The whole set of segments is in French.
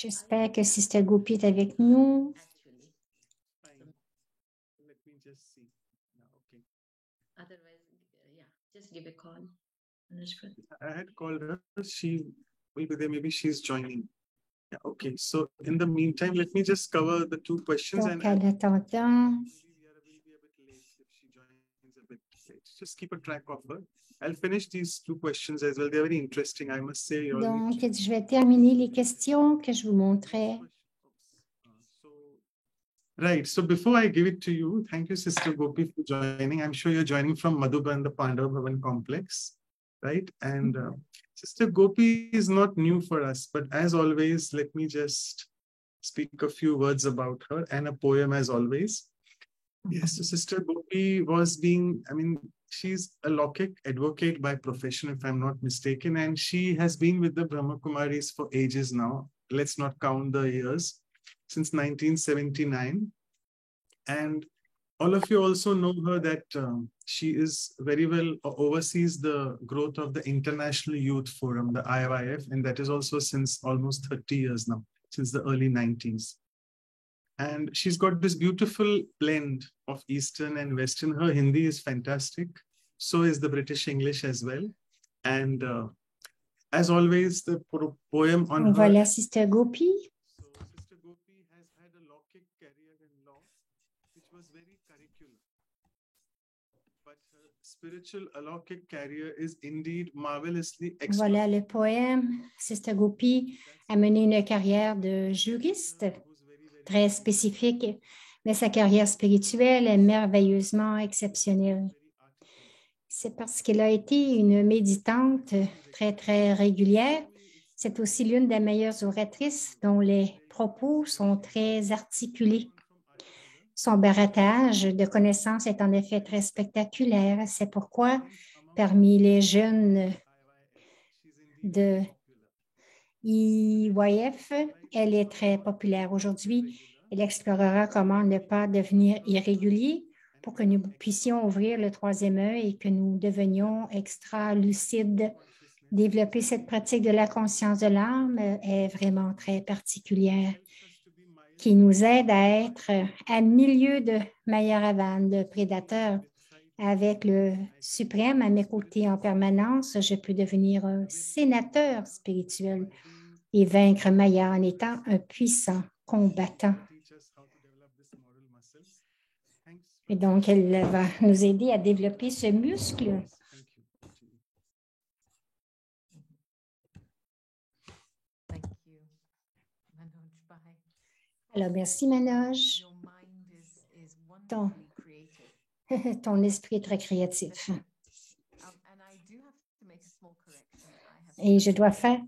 J'espère que Sister Gopi est avec nous. Fine. Let me just see. Yeah, okay. Otherwise, yeah, just give a call. Anushka. I had called her. She will be there. Maybe she's joining. Yeah, okay. So in the meantime, let me just cover the two questions Donc, en attendant, maybe Yara will be a bit late if she joins a bit late. Just keep a track of her. I'll finish these two questions as well. They're very interesting. I must say. You all need donc, je vais terminer les questions que je vous montrais. Right. So before I give it to you, thank you, Sister Gopi, for joining. I'm sure you're joining from Madhuban, the Pandava Bhavan complex, right? And Sister Gopi is not new for us, but as always, let me just speak a few words about her and a poem as always. Yes, so Sister Gopi was she's a Lokik advocate by profession, if I'm not mistaken, and she has been with the Brahma Kumaris for ages now. Let's not count the years, since 1979. And all of you also know her that she is very well oversees the growth of the International Youth Forum, the IYF, and that is also since almost 30 years now, since the early 90s. And she's got this beautiful blend of Eastern and Western. Her Hindi is fantastic. So is the British English as well. And as always, the poem on her. Voilà, Sister Gopi. So Sister Gopi has had a Lokik career in law, which was very curricular. But her spiritual Alokik career is indeed marvelously Voilà le poème. Sister Gopi a mené une carrière de juriste très spécifique, mais sa carrière spirituelle est merveilleusement exceptionnelle. C'est parce qu'elle a été une méditante très, très régulière. C'est aussi l'une des meilleures oratrices dont les propos sont très articulés. Son baratage de connaissances est en effet très spectaculaire. C'est pourquoi, parmi les jeunes de IYF, elle est très populaire aujourd'hui. Elle explorera comment ne pas devenir irrégulier pour que nous puissions ouvrir le troisième œil et que nous devenions extra-lucides. Développer cette pratique de la conscience de l'âme est vraiment très particulière, qui nous aide à être à milieu de Mayaravan, le prédateur. Avec le suprême à mes côtés en permanence, je peux devenir un sénateur spirituel et vaincre Maya en étant un puissant combattant. Et donc, elle va nous aider à développer ce muscle. Alors, merci Manoj. Ton esprit est très créatif. Et je dois faire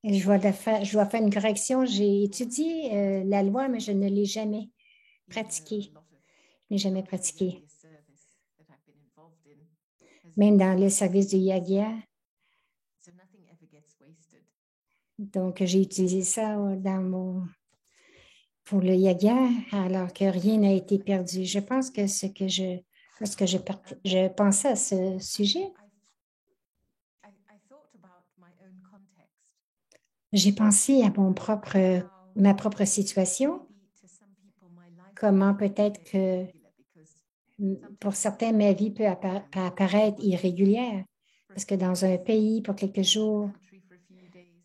une correction. J'ai étudié la loi, mais je ne l'ai jamais pratiquée. Je n'ai jamais pratiqué. Même dans le service du Yagya. Donc, j'ai utilisé ça pour le Yagya, alors que rien n'a été perdu. Je pense que lorsque je pensais à ce sujet, j'ai pensé à ma propre situation, comment peut-être que pour certains, ma vie peut apparaître irrégulière, parce que dans un pays pour quelques jours,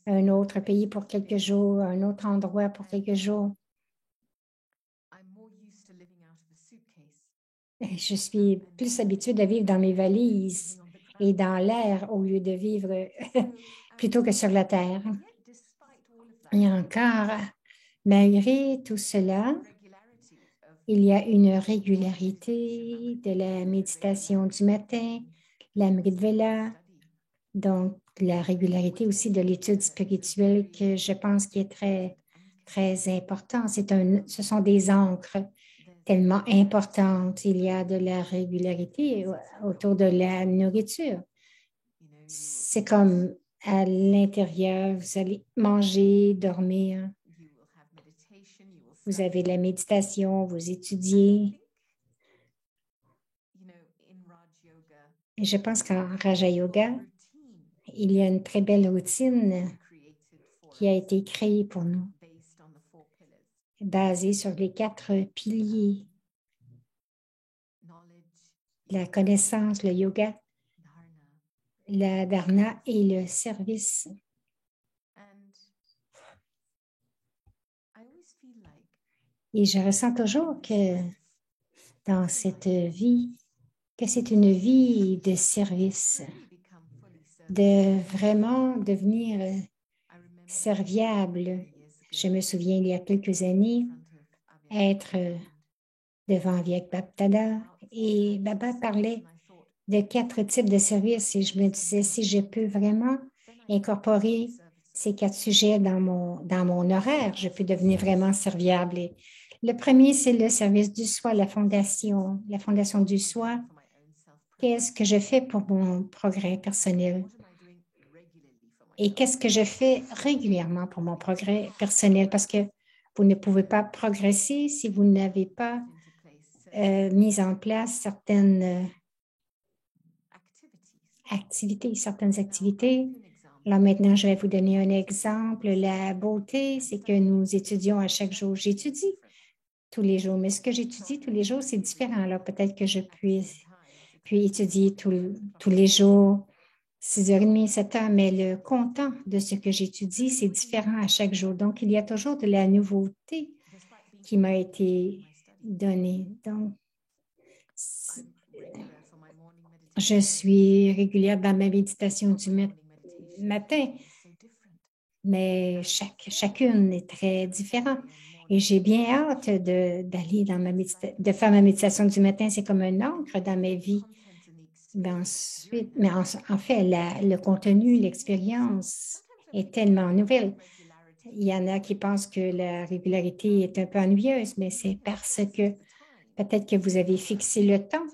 un autre pays pour quelques jours, un autre endroit pour quelques jours. Je suis plus habituée de vivre dans mes valises et dans l'air au lieu de vivre plutôt que sur la terre. Et encore, malgré tout cela, il y a une régularité de la méditation du matin, l'Amrit Vela, donc la régularité aussi de l'étude spirituelle que je pense qui est très, très important. Ce sont des ancres tellement importantes. Il y a de la régularité autour de la nourriture. C'est comme à l'intérieur, vous allez manger, dormir. Vous avez de la méditation, vous étudiez. Et je pense qu'en Raja Yoga, il y a une très belle routine qui a été créé pour nous, basé sur les 4 piliers, la connaissance, le yoga, la dharana et le service. Et je ressens toujours que dans cette vie, que c'est une vie de service, de vraiment devenir serviable. Je me souviens, il y a quelques années, être devant Avyak Baptada et Baba parlait de 4 types de services et je me disais, si je peux vraiment incorporer ces 4 sujets dans mon horaire, je peux devenir vraiment serviable. Et le premier, c'est le service du soi, la fondation du soi. Qu'est-ce que je fais pour mon progrès personnel? Et qu'est-ce que je fais régulièrement pour mon progrès personnel? Parce que vous ne pouvez pas progresser si vous n'avez pas mis en place certaines activités. Alors maintenant, je vais vous donner un exemple. La beauté, c'est que nous étudions à chaque jour. J'étudie tous les jours, mais ce que j'étudie tous les jours, c'est différent. Alors peut-être que je puis étudier tous les jours, 6h30, 7h, mais le content de ce que j'étudie, c'est différent à chaque jour. Donc, il y a toujours de la nouveauté qui m'a été donnée. Donc, je suis régulière dans ma méditation du matin, mais chacune est très différente. Et j'ai bien hâte d'aller dans de faire ma méditation du matin. C'est comme un ancre dans ma vie. Ben ensuite, mais en fait, le contenu, l'expérience est tellement nouvelle. Il y en a qui pensent que la régularité est un peu ennuyeuse, mais c'est parce que peut-être que vous avez fixé le temps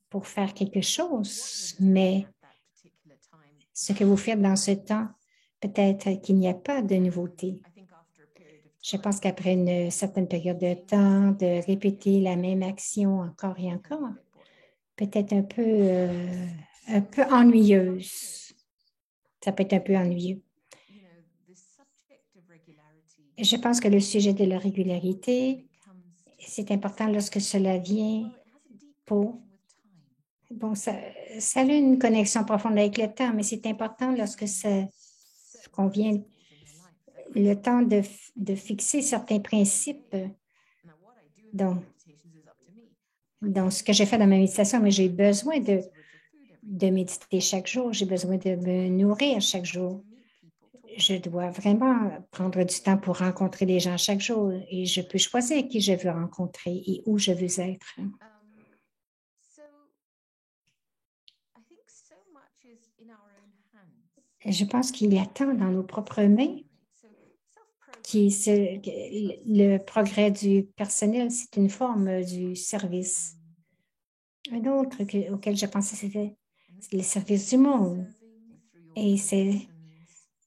pour faire quelque chose, mais ce que vous faites dans ce temps, peut-être qu'il n'y a pas de nouveauté. Je pense qu'après une certaine période de temps, de répéter la même action encore et encore, peut-être un peu ennuyeuse. Ça peut être un peu ennuyeux. Je pense que le sujet de la régularité, c'est important lorsque cela vient pour... Bon, ça a une connexion profonde avec le temps, mais c'est important lorsque qu'on vient le temps de fixer certains principes. Donc, ce que j'ai fait dans ma méditation, mais j'ai besoin de méditer chaque jour, j'ai besoin de me nourrir chaque jour. Je dois vraiment prendre du temps pour rencontrer des gens chaque jour et je peux choisir qui je veux rencontrer et où je veux être. Je pense qu'il y a tant dans nos propres mains le progrès du personnel, c'est une forme du service. Un autre auquel je pensais, c'était le service du monde. Et c'est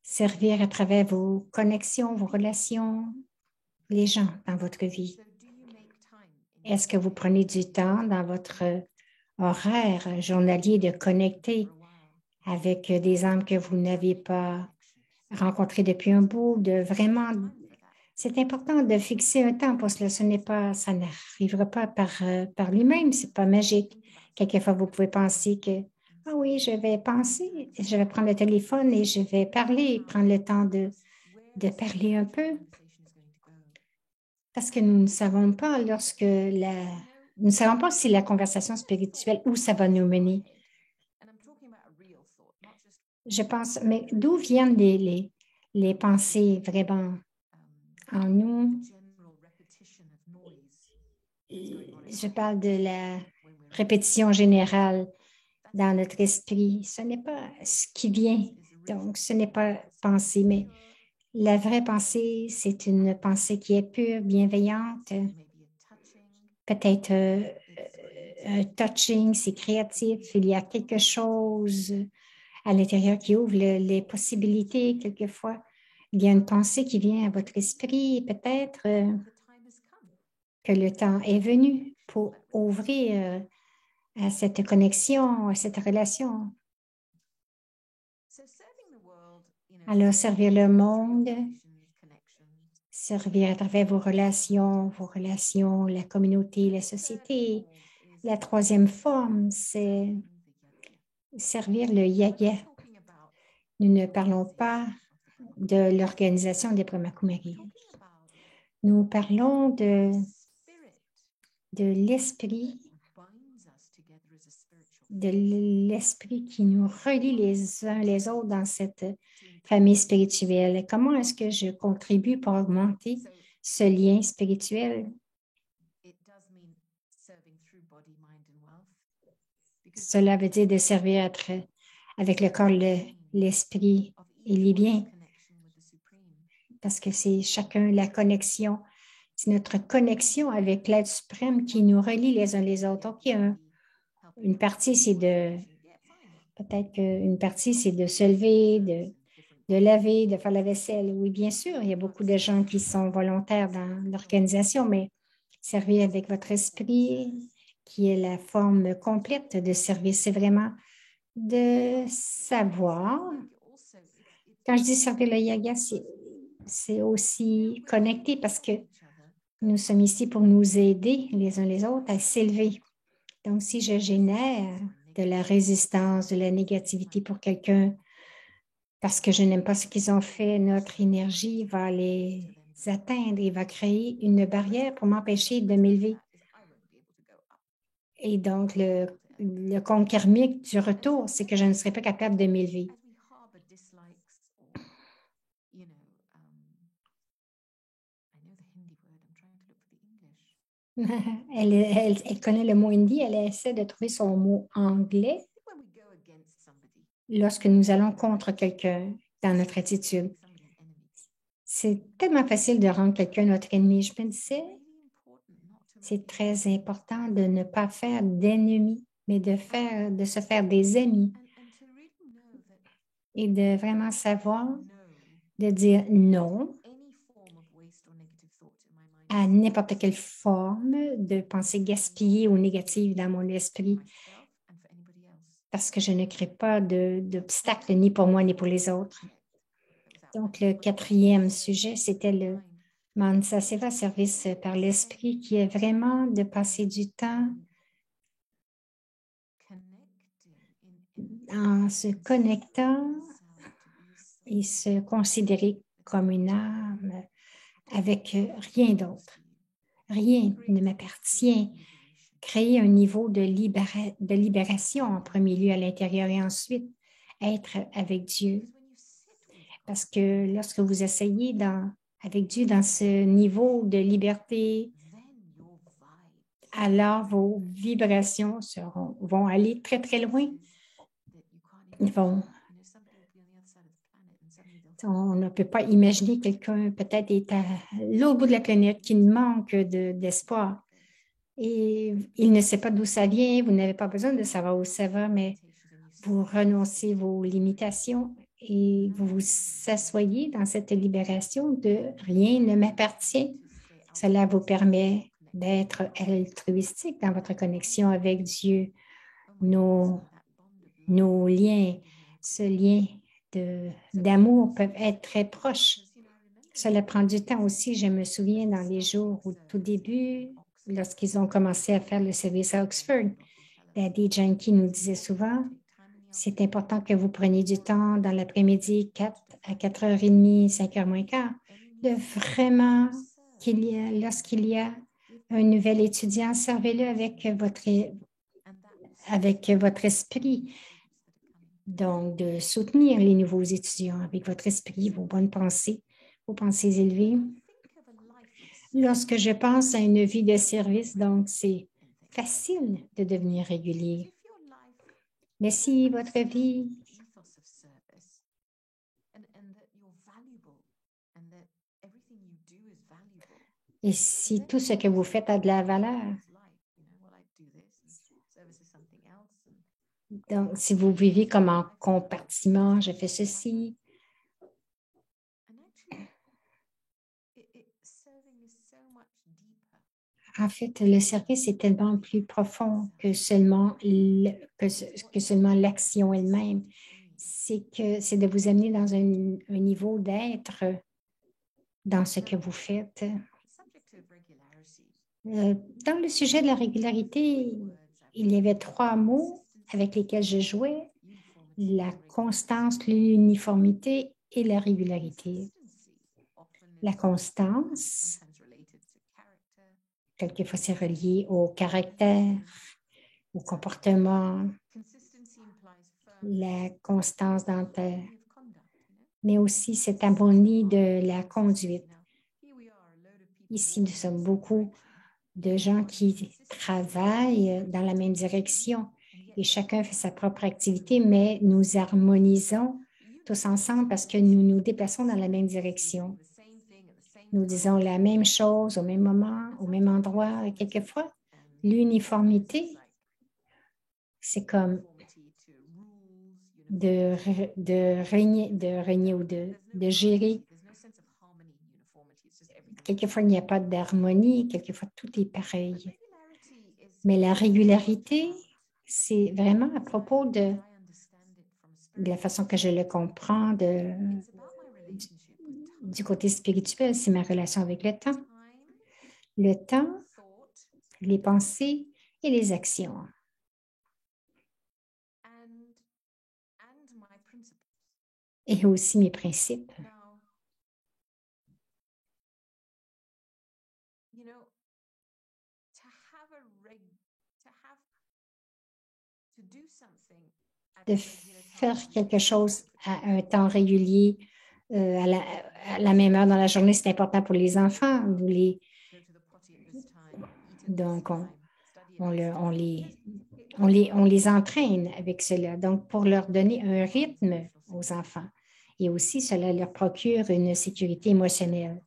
servir à travers vos connexions, vos relations, les gens dans votre vie. Est-ce que vous prenez du temps dans votre horaire journalier de connecter avec des âmes que vous n'avez pas rencontrées depuis un bout, de vraiment... C'est important de fixer un temps pour cela. Ça n'arrivera pas par lui-même, c'est pas magique. Quelquefois, vous pouvez penser que ah oui, je vais prendre le téléphone et je vais parler, prendre le temps de parler un peu. Parce que nous ne savons pas nous ne savons pas si la conversation spirituelle, où ça va nous mener. Je pense, mais d'où viennent les pensées vraiment en nous? Je parle de la répétition générale dans notre esprit. Ce n'est pas ce qui vient. Donc, ce n'est pas pensée, mais la vraie pensée, c'est une pensée qui est pure, bienveillante. Peut-être un touching, c'est créatif. Il y a quelque chose à l'intérieur qui ouvre les possibilités quelquefois. Il y a une pensée qui vient à votre esprit, peut-être que le temps est venu pour ouvrir à cette connexion, à cette relation. Alors, servir le monde, servir à travers vos relations, la communauté, la société. La troisième forme, c'est servir le yaga. Nous ne parlons pas de l'organisation des Brahma Kumaris. Nous parlons de l'esprit, qui nous relie les uns les autres dans cette famille spirituelle. Comment est-ce que je contribue pour augmenter ce lien spirituel? Cela veut dire de servir avec le corps, l'esprit et les biens, parce que c'est chacun la connexion. C'est notre connexion avec l'être suprême qui nous relie les uns les autres. OK, une partie, c'est peut-être qu'une partie, c'est de se lever, de laver, de faire la vaisselle. Oui, bien sûr, il y a beaucoup de gens qui sont volontaires dans l'organisation, mais servir avec votre esprit, qui est la forme complète de service, c'est vraiment de savoir. Quand je dis servir le yoga, c'est aussi connecté parce que nous sommes ici pour nous aider les uns les autres à s'élever. Donc, si je génère de la résistance, de la négativité pour quelqu'un parce que je n'aime pas ce qu'ils ont fait, notre énergie va les atteindre et va créer une barrière pour m'empêcher de m'élever. Et donc, le compte karmique du retour, c'est que je ne serai pas capable de m'élever. Elle connaît le mot hindi, elle essaie de trouver son mot anglais lorsque nous allons contre quelqu'un dans notre attitude. C'est tellement facile de rendre quelqu'un notre ennemi. Je me disais, c'est très important de ne pas faire d'ennemis, mais de se faire des amis et de vraiment savoir, de dire non à n'importe quelle forme de pensée gaspillée ou négative dans mon esprit, parce que je ne crée pas d'obstacle ni pour moi ni pour les autres. Donc, le quatrième sujet, c'était le Mansa Seva, service par l'esprit, qui est vraiment de passer du temps en se connectant et se considérer comme une âme avec rien d'autre. Rien ne m'appartient. Créer un niveau de libération en premier lieu à l'intérieur et ensuite être avec Dieu. Parce que lorsque vous essayez avec Dieu dans ce niveau de liberté, alors vos vibrations vont aller très, très loin. On ne peut pas imaginer quelqu'un peut-être est à l'autre bout de la planète qui manque d'espoir. Et il ne sait pas d'où ça vient, vous n'avez pas besoin de savoir où ça va, mais vous renoncez vos limitations et vous vous asseyez dans cette libération de rien ne m'appartient. Cela vous permet d'être altruistique dans votre connexion avec Dieu. Nos liens, ce lien d'amour peuvent être très proches. Cela prend du temps aussi. Je me souviens dans les jours au tout début, lorsqu'ils ont commencé à faire le service à Oxford, Daddy Janky nous disait souvent, c'est important que vous preniez du temps dans l'après-midi, 4 à 4h30, 5h moins quart, de vraiment, lorsqu'il y a un nouvel étudiant, servez-le avec votre esprit. Donc, de soutenir les nouveaux étudiants avec votre esprit, vos bonnes pensées, vos pensées élevées. Lorsque je pense à une vie de service, donc c'est facile de devenir régulier. Mais si votre vie et si tout ce que vous faites a de la valeur, donc si vous vivez comme en compartiment, je fais ceci. En fait, le service est tellement plus profond que seulement l'action elle-même. c'est de vous amener dans un niveau d'être dans ce que vous faites. Dans le sujet de la régularité, il y avait 3 mots avec lesquels je jouais: la constance, l'uniformité et la régularité. La constance, quelquefois c'est relié au caractère, au comportement, la constance dentaire, mais aussi cette harmonie de la conduite. Ici, nous sommes beaucoup de gens qui travaillent dans la même direction et chacun fait sa propre activité, mais nous harmonisons tous ensemble parce que nous nous déplaçons dans la même direction. Nous disons la même chose au même moment, au même endroit. Et quelquefois, l'uniformité, c'est comme de régner ou de gérer. Quelquefois, il n'y a pas d'harmonie, quelquefois, tout est pareil. Mais la régularité, c'est vraiment à propos de la façon que je le comprends du côté spirituel, c'est ma relation avec le temps. Le temps, les pensées et les actions. Et aussi mes principes. De faire quelque chose à un temps régulier, à la même heure dans la journée, c'est important pour les enfants. Donc, on les entraîne avec cela. Donc, pour leur donner un rythme aux enfants. Et aussi, cela leur procure une sécurité émotionnelle.